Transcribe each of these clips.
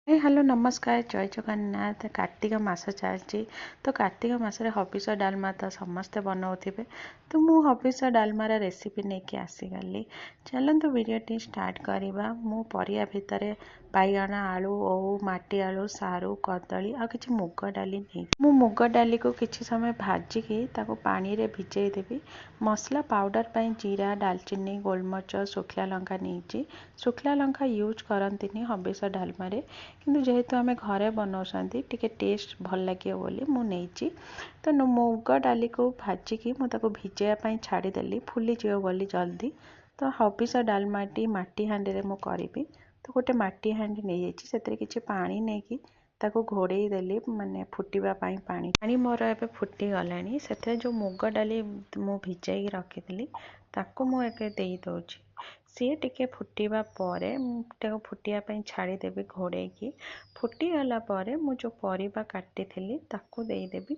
Hello नमस्कार जय जगन्नाथ कार्तिक मास चलती तो कार्तिक मसरे हबिष डालमा तो समस्ते बनाऊे तो मु हबिष डालमार रेसिपी नहीं आसीगली चलतु वीडियो स्टार्ट करवा मु परिया भितर बैगण आलू ओऊ माटी आलू सारू कदली आ कि मुग डाली नहीं मु मुग डाली को किसी समय भाजिकी पानी रे भिजई देवी मसला पाउडर पर जीरा डालचीनी गोलमरिच शुखला लंका नहीं शुखला लंका यूज करती हबिष डालमारे किंतु जेहेतु आम घरे बनाऊँ टी टेस्ट भल लगे बोली मुझे तो मुग डाली को भाजिकी मुझे भिजाइवाई छाड़देली फुलीज बोली जल्दी तो हबिष डालमाटी माटी हांडी में करी तो गोटे माटी हांडी नहीं जाती किसी पानी नहीं कि ताको घोड़े देली माने फुटिबा पाई पानी मोर एबे फुटी गलानी से जो मुग डाली मु भिजाई रखी ताको मु एके देई दउची सी टिके फुटिबा परे ताको फुटिया पाई छाड़ीदेवी घोड़े फुटीगला मु जो परिबा काटी थी ताको देदेवी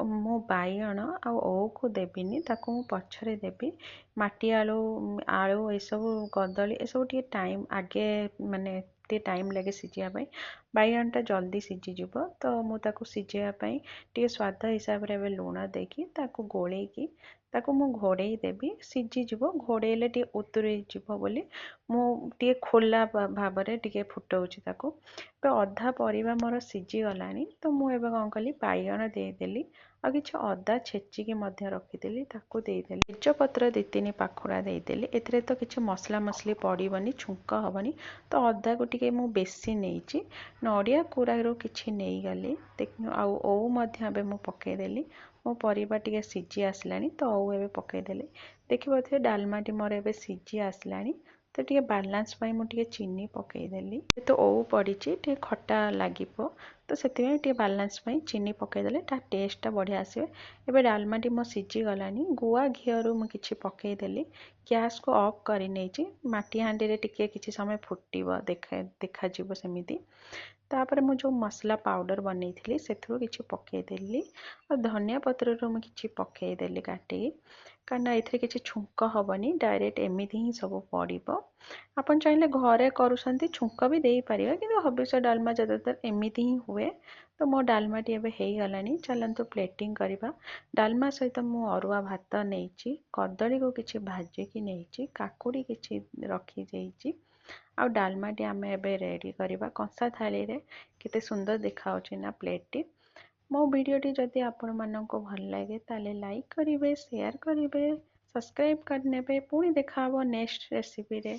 मो बैगण आऊ को देविनी ताको मु पछरे देवी माटी आलू आलू ये सब कदली ये सब टाइम आगे माने टाइम लगे सीझापी बैगणटा जल्दी सीझीज तो मुझे सीझापी स्वाद हिसाब से लुण देकी गोलेकी मु घोड़े देवी सीझीज घोड़े टे उतुरी जीव बोली मु खोला भाव में फुटाऊँगी अधा परिबा मोर सीझी गलानी तो मुझे कौन कली बैगण देदेली आ किसी अदा छेचिकी रखीदेली देदेली तेजपत्र 2-3 पाखुड़ा देदेली एथिरे तो किसी मसला मसली पड़ोनी छुंक हेनी तो अदा को टिके मु बेसी नहीं नड़िया कोरारू किसी नहीं गली आऊ मु पकईदेली मो परिबा टिके सीझी आसलानी तो आऊ एबे पकईदेली देखिए डालमाटी मोर एबे सीझी आसलानी तो टे बालांस मुझे चीनी पकईदेली तो ओऊ पड़ी टे खट्टा लगे तो से बालांस चीनी पकईदेले टेस्टा बढ़िया आसवे एबे डालमाटी मो सीझी गलानी गुआ घीरु मु किछि पकईदेली गैस को ऑफ कर नहीं माटी हांडी रे टिके किछि समय फुटिब देखा सेमिति तापर मु जो मसला पाउडर बनी थी से किछि पकईदेली और धनिया पत्र मु किछि पकईदेली काटी कारण ये किसी छुंक हेनी डायरेक्ट एमती ही सब पड़ो आपन चाहिए घरे करुँच छुंक भी दे पारे कि हबिष डालमा ज़्यादातर एमती ही हुए तो मो डालमाटी एबे हो गलानी चलतु प्लेटिंग करवा डालमा सहित मु अरुआ भात नहीं कदली को किसी भाजिकी नहीं काकुड़ी किसी रखी जाइए आ डालमाटी आम एबे रेडी करवा कंसा थाली रे केते सुंदर देखा ना प्लेट मो वीडियोटी जदि आपण मानक भल लगे ताले लाइक करिवे शेयर करिवे सब्सक्राइब करने पुणी देखा नेक्स्ट रेसिपी रे।